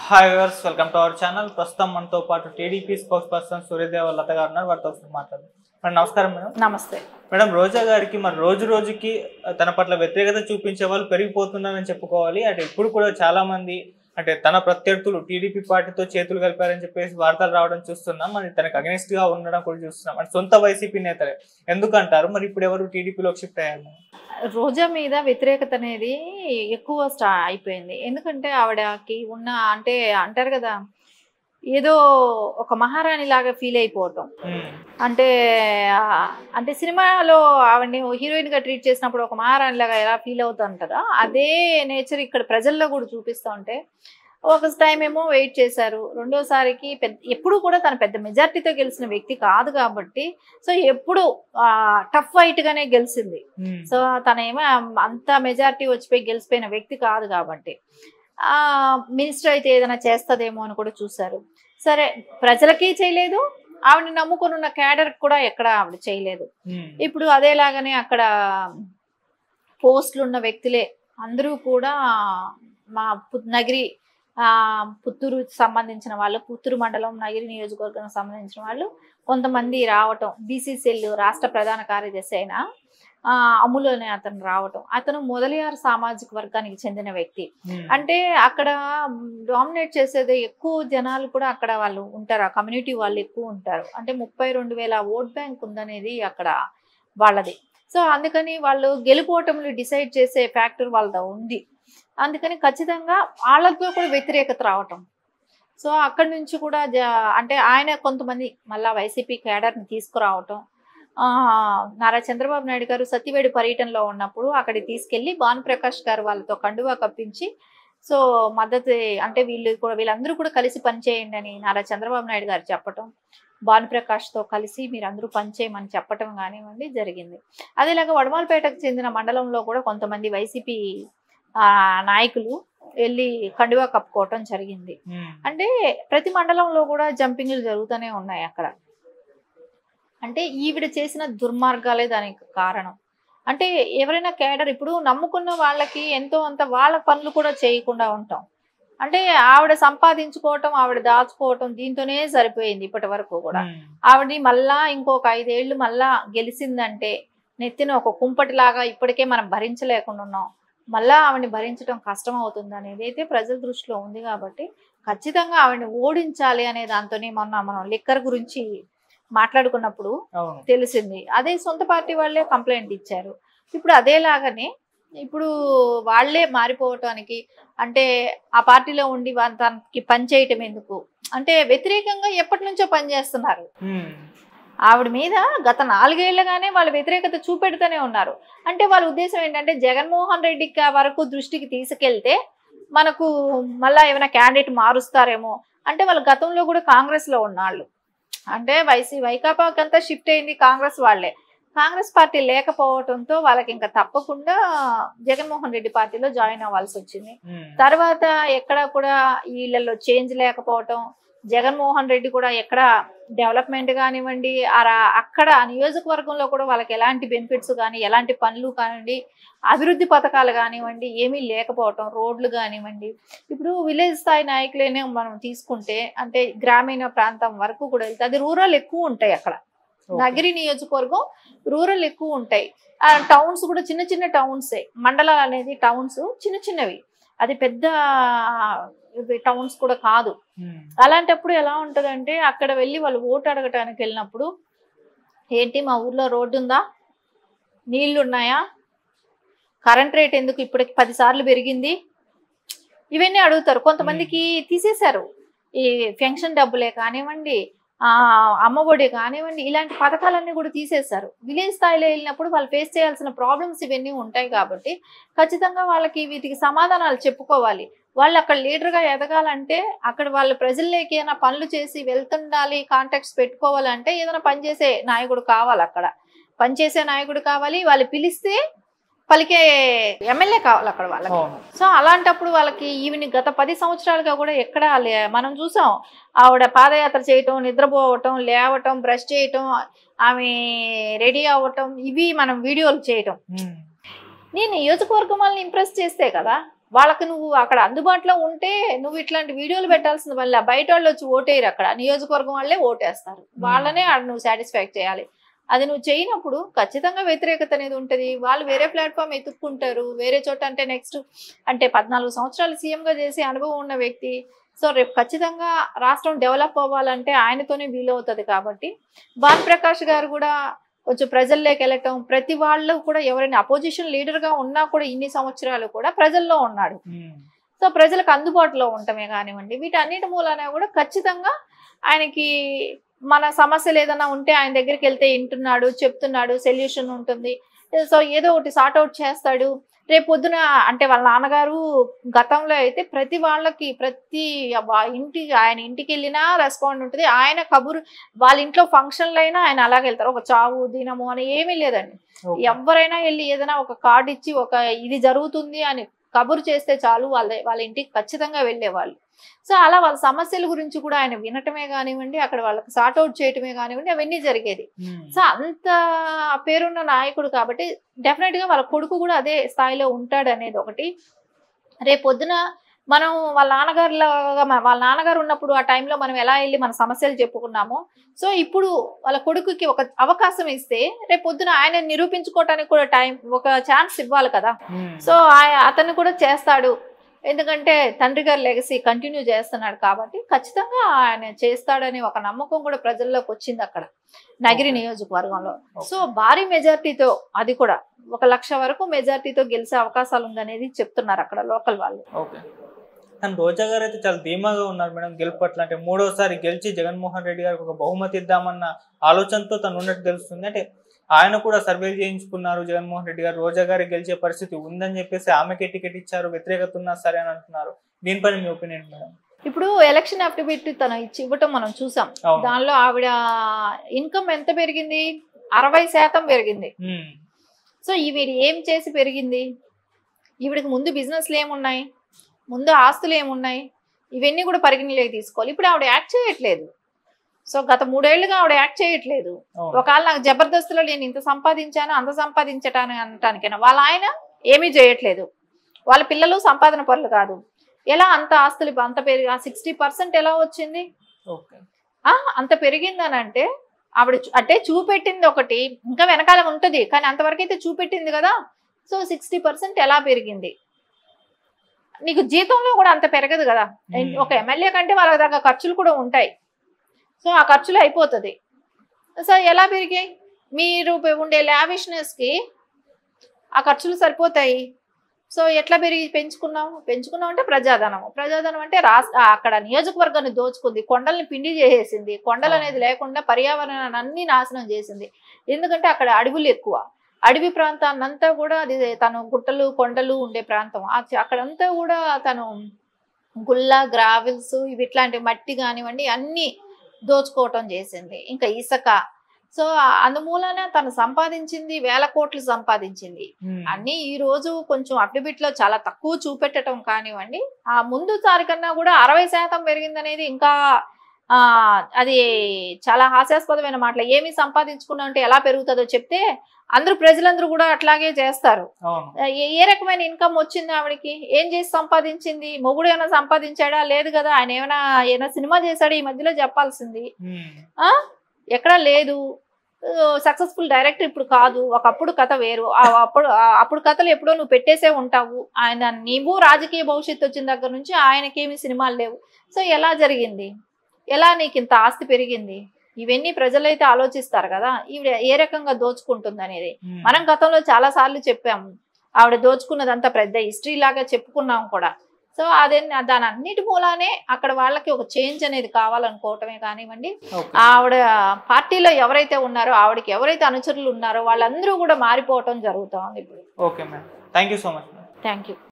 Hi viewers, welcome to our channel. ప్రస్తుతం మనతో పాటు టీడీపీ స్పోక్స్ పర్సన్ సూర్యదేవ లత గారు ఉన్నారు. వారితో మాట్లాడదాం. మేడం నమస్కారం. మేడం నమస్తే. మేడం, రోజా గారికి మరి రోజు రోజుకి తన పట్ల వ్యతిరేకత చూపించే వాళ్ళు పెరిగిపోతున్నారని చెప్పుకోవాలి. అంటే ఇప్పుడు కూడా చాలా మంది అంటే తన ప్రత్యర్థులు టీడీపీ పార్టీతో చేతులు కలిపారని చెప్పేసి వార్తలు రావడం చూస్తున్నాం. మరి తనకు అగెనిస్ట్ గా ఉండడం కూడా చూస్తున్నాం. అంటే సొంత వైసీపీ నేతలే ఎందుకంటారు? మరి ఇప్పుడు ఎవరు టీడీపీలోకి షిఫ్ట్ అయ్యారు? రోజా మీద వ్యతిరేకత అనేది ఎక్కువ అయిపోయింది. ఎందుకంటే ఆవిడకి ఉన్న అంటే అంటారు కదా, ఏదో ఒక మహారాణి లాగా ఫీల్ అయిపోవటం. అంటే అంటే సినిమాలో ఆవిడని హీరోయిన్ గా ట్రీట్ చేసినప్పుడు ఒక మహారాణి లాగా ఎలా ఫీల్ అవుతాం కదా, అదే నేచర్ ఇక్కడ ప్రజల్లో కూడా చూపిస్తూ ఉంటే ఒక టైం ఏమో వెయిట్ చేశారు, రెండోసారికి ఎప్పుడు కూడా తను పెద్ద మెజార్టీతో గెలిచిన వ్యక్తి కాదు కాబట్టి సో ఎప్పుడు టఫ్ ఫైట్ గానే గెలిచింది. సో తనేమో అంత మెజార్టీ వచ్చిపోయి గెలిచిపోయిన వ్యక్తి కాదు కాబట్టి మినిస్టర్ అయితే ఏదైనా చేస్తుందేమో అని కూడా చూశారు. సరే, ప్రజలకి చేయలేదు, ఆవిడని నమ్ముకొని ఉన్న క్యాడర్ కూడా ఎక్కడ ఆవిడ చేయలేదు. ఇప్పుడు అదేలాగానే అక్కడ పోస్టులు ఉన్న వ్యక్తులే అందరూ కూడా మా నగిరి పుత్తూరు సంబంధించిన వాళ్ళు, పుత్తూరు మండలం నగిరి నియోజకవర్గానికి సంబంధించిన వాళ్ళు కొంతమంది రావటం, బీసీసీఎల్ రాష్ట్ర ప్రధాన కార్యదర్శి అయిన అమూల్ అనే అతను రావటం, అతను మొదలియార్ సామాజిక వర్గానికి చెందిన వ్యక్తి. అంటే అక్కడ డామినేట్ చేసేది ఎక్కువ జనాలు కూడా అక్కడ వాళ్ళు ఉంటారు, ఆ కమ్యూనిటీ వాళ్ళు ఎక్కువ ఉంటారు. అంటే 32,000 ఓట్ బ్యాంక్ ఉందనేది అక్కడ వాళ్ళది. సో అందుకని వాళ్ళు గెలుపోవటంలో డిసైడ్ చేసే ఫ్యాక్టర్ వాళ్ళతో ఉంది. అందుకని ఖచ్చితంగా వాళ్ళతో కూడా వ్యతిరేకత రావటం. సో అక్కడి నుంచి కూడా అంటే ఆయన కొంతమంది మళ్ళా వైసీపీ క్యాడర్ని తీసుకురావటం. నారా చంద్రబాబు నాయుడు గారు సత్యవేడు పర్యటనలో ఉన్నప్పుడు అక్కడికి తీసుకెళ్లి భానుప్రకాష్ గారు వాళ్ళతో కండువా కప్పించి సో మద్దతు అంటే వీళ్ళందరూ కూడా కలిసి పనిచేయండి అని నారా చంద్రబాబు నాయుడు గారు చెప్పటం, భానుప్రకాష్తో కలిసి మీరందరూ పనిచేయమని చెప్పటం కానివ్వండి జరిగింది. అదేలాగా వడమాలపేటకు చెందిన మండలంలో కూడా కొంతమంది వైసీపీ నాయకులు వెళ్ళి కండువా కప్పుకోవటం జరిగింది. అంటే ప్రతి మండలంలో కూడా జంపింగ్లు జరుగుతూనే ఉన్నాయి అక్కడ. అంటే ఈవిడ చేసిన దుర్మార్గాలే దానికి కారణం. అంటే ఎవరైనా కేడర్ ఇప్పుడు నమ్ముకున్న వాళ్ళకి ఎంతో అంత వాళ్ళ పనులు కూడా చేయకుండా ఉంటాం. అంటే ఆవిడ సంపాదించుకోవటం, ఆవిడ దాచుకోవటం దీంతోనే సరిపోయింది ఇప్పటి వరకు కూడా. ఆవిడని మళ్ళా ఇంకొక 5 ఏళ్ళు మళ్ళా గెలిచిందంటే నెత్తిన ఒక కుంపటిలాగా ఇప్పటికే మనం భరించలేకుండా ఉన్నాం, మళ్ళా ఆవిడని భరించడం కష్టం అవుతుంది అనేది అయితే ప్రజల దృష్టిలో ఉంది. కాబట్టి ఖచ్చితంగా ఆవిడని ఓడించాలి అనే దాంతోనే మనం లిక్కర్ గురించి మాట్లాడుకున్నప్పుడు తెలిసింది. అదే సొంత పార్టీ వాళ్ళే కంప్లైంట్ ఇచ్చారు. ఇప్పుడు అదేలాగానే ఇప్పుడు వాళ్లే మారిపోవటానికి అంటే ఆ పార్టీలో ఉండి తనకి పని చేయటం ఎందుకు అంటే వ్యతిరేకంగా ఎప్పటి నుంచో పనిచేస్తున్నారు. ఆవిడ మీద గత 4 ఏళ్లుగానే వాళ్ళు వ్యతిరేకత చూపెడుతూనే ఉన్నారు. అంటే వాళ్ళ ఉద్దేశం ఏంటంటే జగన్మోహన్ రెడ్డికి వరకు దృష్టికి తీసుకెళ్తే మనకు మళ్ళా ఏమైనా క్యాండిడేట్ మారుస్తారేమో. అంటే వాళ్ళు గతంలో కూడా కాంగ్రెస్ లో ఉన్నాళ్ళు, అంటే వైకాపాకంతా షిఫ్ట్ అయింది కాంగ్రెస్ వాళ్లే. కాంగ్రెస్ పార్టీ లేకపోవడంతో వాళ్ళకి ఇంకా తప్పకుండా జగన్మోహన్ రెడ్డి పార్టీలో జాయిన్ అవ్వాల్సి వచ్చింది. తర్వాత ఎక్కడ కూడా వీళ్ళలో చేంజ్ లేకపోవటం, జగన్మోహన్ రెడ్డి కూడా ఎక్కడ డెవలప్మెంట్ కానివ్వండి అక్కడ నియోజకవర్గంలో కూడా వాళ్ళకి ఎలాంటి బెనిఫిట్స్ కానీ ఎలాంటి పనులు కానివ్వండి అభివృద్ధి పథకాలు కానివ్వండి ఏమీ లేకపోవటం, రోడ్లు కానివ్వండి. ఇప్పుడు విలేజ్ స్థాయి నాయకులనే మనం తీసుకుంటే అంటే గ్రామీణ ప్రాంతం వరకు కూడా వెళ్తే అది రూరల్ ఎక్కువ ఉంటాయి. అక్కడ నగిరి నియోజకవర్గం రూరల్ ఎక్కువ ఉంటాయి. టౌన్స్ కూడా చిన్న చిన్న టౌన్సే, మండలాలు అనేది టౌన్స్ చిన్న చిన్నవి, అది పెద్ద టౌన్స్ కూడా కాదు. అలాంటప్పుడు ఎలా ఉంటదంటే అక్కడ వెళ్ళి వాళ్ళు ఓటు అడగటానికి వెళ్ళినప్పుడు ఏంటి మా ఊర్లో రోడ్డు ఉందా, నీళ్లు ఉన్నాయా, కరెంట్ రేట్ ఎందుకు ఇప్పటికి 10 సార్లు పెరిగింది, ఇవన్నీ అడుగుతారు. కొంతమందికి తీసేశారు ఈ పెన్షన్ డబ్బులే కానివ్వండి, అమ్మఒడి కానివ్వండి, ఇలాంటి పథకాలన్నీ కూడా తీసేశారు. విలేజ్ స్థాయిలో వెళ్ళినప్పుడు వాళ్ళు ఫేస్ చేయాల్సిన ప్రాబ్లమ్స్ ఇవన్నీ ఉంటాయి. కాబట్టి ఖచ్చితంగా వాళ్ళకి వీటికి సమాధానాలు చెప్పుకోవాలి. వాళ్ళు అక్కడ లీడర్గా ఎదగాలంటే అక్కడ వాళ్ళ ప్రజల్లోకి ఏదైనా పనులు చేసి వెళ్తుండాలి, కాంటాక్ట్స్ పెట్టుకోవాలంటే ఏదైనా పనిచేసే నాయకుడు కావాలి, అక్కడ పనిచేసే నాయకుడు కావాలి, వాళ్ళు పిలిస్తే పలికే ఎమ్మెల్యే కావాలి అక్కడ వాళ్ళకి. సో అలాంటప్పుడు వాళ్ళకి ఈవిని గత 10 సంవత్సరాలుగా కూడా ఎక్కడ మనం చూసాం ఆవిడ పాదయాత్ర చేయటం, నిద్రపోవటం, లేవటం, బ్రష్ చేయటం, ఆమె రెడీ అవ్వటం, ఇవి మనం వీడియోలు చేయటం. నేను నియోజకవర్గం వాళ్ళని ఇంప్రెస్ చేస్తే కదా వాళ్ళకి నువ్వు అక్కడ అందుబాటులో ఉంటే నువ్వు ఇట్లాంటి వీడియోలు పెట్టాల్సిన వల్ల బయట వాళ్ళు వచ్చి ఓటేయరు, అక్కడ నియోజకవర్గం వాళ్ళే ఓటేస్తారు, వాళ్ళనే నువ్వు సాటిస్ఫై చేయాలి. అది నువ్వు చేయనప్పుడు ఖచ్చితంగా వ్యతిరేకత అనేది ఉంటుంది. వాళ్ళు వేరే ప్లాట్ఫామ్ ఎత్తుక్కుంటారు వేరే చోట. అంటే నెక్స్ట్ అంటే 14 సంవత్సరాలు సీఎంగా చేసి అనుభవం ఉన్న వ్యక్తి. సో రేపు ఖచ్చితంగా రాష్ట్రం డెవలప్ అవ్వాలంటే ఆయనతోనే వీలవుతుంది. కాబట్టి భానుప్రకాష్ గారు కూడా కొంచెం ప్రజల్లోకి వెళ్ళటం, ప్రతి వాళ్ళు కూడా ఎవరైనా అపోజిషన్ లీడర్గా ఉన్నా కూడా ఇన్ని సంవత్సరాలు కూడా ప్రజల్లో ఉన్నాడు. సో ప్రజలకు అందుబాటులో ఉండటమే కానివ్వండి, వీటన్నిటి మూలన కూడా ఖచ్చితంగా ఆయనకి మన సమస్యలు ఏదైనా ఉంటే ఆయన దగ్గరికి వెళ్తే వింటున్నాడు, చెప్తున్నాడు, సొల్యూషన్ ఉంటుంది. సో ఏదో ఒకటి సార్ట్అవుట్ చేస్తాడు. రేపు పొద్దున అంటే వాళ్ళ నాన్నగారు గతంలో అయితే ప్రతి వాళ్ళకి ప్రతి ఆయన ఇంటికి వెళ్ళినా రెస్పాండ్ ఉంటుంది. ఆయన కబురు వాళ్ళ ఇంట్లో ఫంక్షన్లు అయినా ఆయన అలాగే వెళ్తారు. ఒక చావు దినము అని ఏమీ లేదండి. ఎవరైనా వెళ్ళి ఏదైనా ఒక కార్డు ఇచ్చి ఒక ఇది జరుగుతుంది అని కబురు చేస్తే చాలు వాళ్ళ ఇంటికి ఖచ్చితంగా వెళ్ళేవాళ్ళు. సో అలా వాళ్ళ సమస్యల గురించి కూడా ఆయన వినటమే కానివ్వండి, అక్కడ వాళ్ళకి సార్ట్అవుట్ చేయటమే కానివ్వండి, అవన్నీ జరిగేది. సో అంత పేరున్న నాయకుడు కాబట్టి డెఫినెట్ గా వాళ్ళ కొడుకు కూడా అదే స్థాయిలో ఉంటాడు అనేది ఒకటి. రేపు పొద్దున మనం వాళ్ళ నాన్నగారు ఉన్నప్పుడు ఆ టైంలో మనం ఎలా వెళ్ళి మన సమస్యలు చెప్పుకున్నామో, సో ఇప్పుడు వాళ్ళ కొడుకుకి ఒక అవకాశం ఇస్తే రేపు పొద్దున ఆయన నిరూపించుకోవటానికి కూడా ఒక ఛాన్స్ ఇవ్వాలి కదా. సో అతను కూడా చేస్తాడు, ఎందుకంటే తండ్రి గారి లెగసీ కంటిన్యూ చేస్తున్నాడు కాబట్టి ఖచ్చితంగా ఆయన చేస్తాడనే ఒక నమ్మకం కూడా ప్రజల్లోకి వచ్చింది అక్కడ నగిరి నియోజకవర్గంలో. సో భారీ మెజార్టీతో, అది కూడా 1,00,000 వరకు మెజార్టీతో గెలిచే అవకాశాలు ఉందనేది చెప్తున్నారు అక్కడ లోకల్ వాళ్ళు. కానీ రోజా గారు అయితే చాలా ధీమాగా ఉన్నారు మేడం గెలుపు పట్ల. అంటే 3వసారి గెలిచి జగన్మోహన్ రెడ్డి గారికి ఒక బహుమతి ఇద్దామన్న ఆలోచనతో తను ఉన్నట్టు తెలుస్తుంది. అంటే ఆయన కూడా సర్వేలు చేయించుకున్నారు జగన్మోహన్ రెడ్డి గారు, రోజా గారికి గెలిచే పరిస్థితి ఉందని చెప్పేసి ఆమెకే టికెట్ ఇచ్చారు, వ్యతిరేకత ఉన్నా సరే అని అంటున్నారు. దీనిపైన మీ ఒపీనియన్ మేడం? ఇప్పుడు ఎలక్షన్ అఫిడవిట్ తను ఇవ్వటం మనం చూసాం. దానిలో ఆవిడ ఇన్కమ్ ఎంత పెరిగింది? 60% పెరిగింది. సో ఈవిడ ఏం చేసి పెరిగింది? ఈవిడికి ముందు బిజినెస్లు ఏమున్నాయి, ముందు ఆస్తులు ఏమున్నాయి, ఇవన్నీ కూడా పరిగణలోకి తీసుకోవాలి. ఇప్పుడు ఆవిడ యాక్ట్ చేయట్లేదు. సో గత 3 ఏళ్లుగా ఆవిడ యాక్ట్ చేయట్లేదు. ఒకవేళ నాకు జబర్దస్త్లో నేను ఇంత సంపాదించాను అంత సంపాదించటాను అనటానికైనా వాళ్ళ ఆయన ఏమీ చేయట్లేదు. వాళ్ళ పిల్లలు సంపాదన పనులు కాదు. ఎలా అంత ఆస్తులు అంత పెరిగి 60% ఎలా వచ్చింది? అంత పెరిగిందని అంటే ఆవిడ అంటే చూపెట్టింది ఒకటి, ఇంకా వెనకాల ఉంటుంది కానీ అంతవరకు అయితే చూపెట్టింది కదా. సో 60% ఎలా పెరిగింది? నీకు జీతంలో కూడా అంత పెరగదు కదా. ఒక ఎమ్మెల్యే కంటే వాళ్ళ దగ్గర ఖర్చులు కూడా ఉంటాయి. సో ఆ ఖర్చులు అయిపోతుంది. సో ఎలా పెరిగాయి? మీరు ఉండే లావిష్నెస్కి ఆ ఖర్చులు సరిపోతాయి. సో ఎట్లా పెంచుకున్నాం అంటే ప్రజాధనం అంటే అక్కడ నియోజకవర్గాన్ని దోచుకుంది, కొండల్ని పిండి చేసేసింది, కొండలు అనేది లేకుండా పర్యావరణాన్ని అన్ని నాశనం చేసింది. ఎందుకంటే అక్కడ అడవులు ఎక్కువ, అడవి ప్రాంతాన్నంతా కూడా అది తను గుట్టలు కొండలు ఉండే ప్రాంతం. అక్కడంతా కూడా తను గుల్ల గ్రావెల్స్ ఇవి ఇట్లాంటి మట్టి కానివ్వండి అన్ని దోచుకోవటం చేసింది. ఇంకా ఇసుక. సో అందుమూలన తను సంపాదించింది 1000 కోట్లు సంపాదించింది. అన్ని ఈ రోజు కొంచెం అఫిడవిట్ లో చాలా తక్కువ చూపెట్టడం కానివ్వండి, ఆ ముందు సారి కన్నా కూడా 60% పెరిగిందనేది ఇంకా అది చాలా హాస్యాస్పదమైన మాటలు. ఏమి సంపాదించుకున్నా అంటే ఎలా పెరుగుతుందో చెప్తే ప్రజలందరూ కూడా అట్లాగే చేస్తారు. ఏ రకమైన ఇన్కమ్ వచ్చింది ఆవిడకి? ఏం చేసి సంపాదించింది? మొగుడు ఏమైనా సంపాదించాడా? లేదు కదా. ఆయన ఏమైనా సినిమా చేశాడు ఈ మధ్యలో చెప్పాల్సింది? ఎక్కడా లేదు. సక్సెస్ఫుల్ డైరెక్టర్ ఇప్పుడు కాదు, ఒకప్పుడు కథ వేరు. అప్పుడు కథలు ఎప్పుడో నువ్వు పెట్టేసే ఉంటావు. నీవు రాజకీయ భవిష్యత్తు వచ్చిన దగ్గర నుంచి ఆయనకేమి సినిమాలు లేవు. సో ఎలా జరిగింది? ఎలా నీకు ఇంత ఆస్తి పెరిగింది? ఇవన్నీ ప్రజలైతే ఆలోచిస్తారు కదా ఈవిడ ఏ రకంగా దోచుకుంటుంది అనేది. మనం గతంలో చాలా సార్లు చెప్పాము, ఆవిడ దోచుకున్నదంతా పెద్ద హిస్టరీ లాగా చెప్పుకున్నాం కూడా. సో దాని అన్నిటి మూలానే అక్కడ వాళ్ళకి ఒక చేంజ్ అనేది కావాలనుకోవటమే కానివ్వండి, ఆవిడ పార్టీలో ఎవరైతే ఉన్నారో ఆవిడకి ఎవరైతే అనుచరులు ఉన్నారో వాళ్ళందరూ కూడా మారిపోవటం జరుగుతూ ఉంది ఇప్పుడు. Okay madam, thank you so much. Thank you.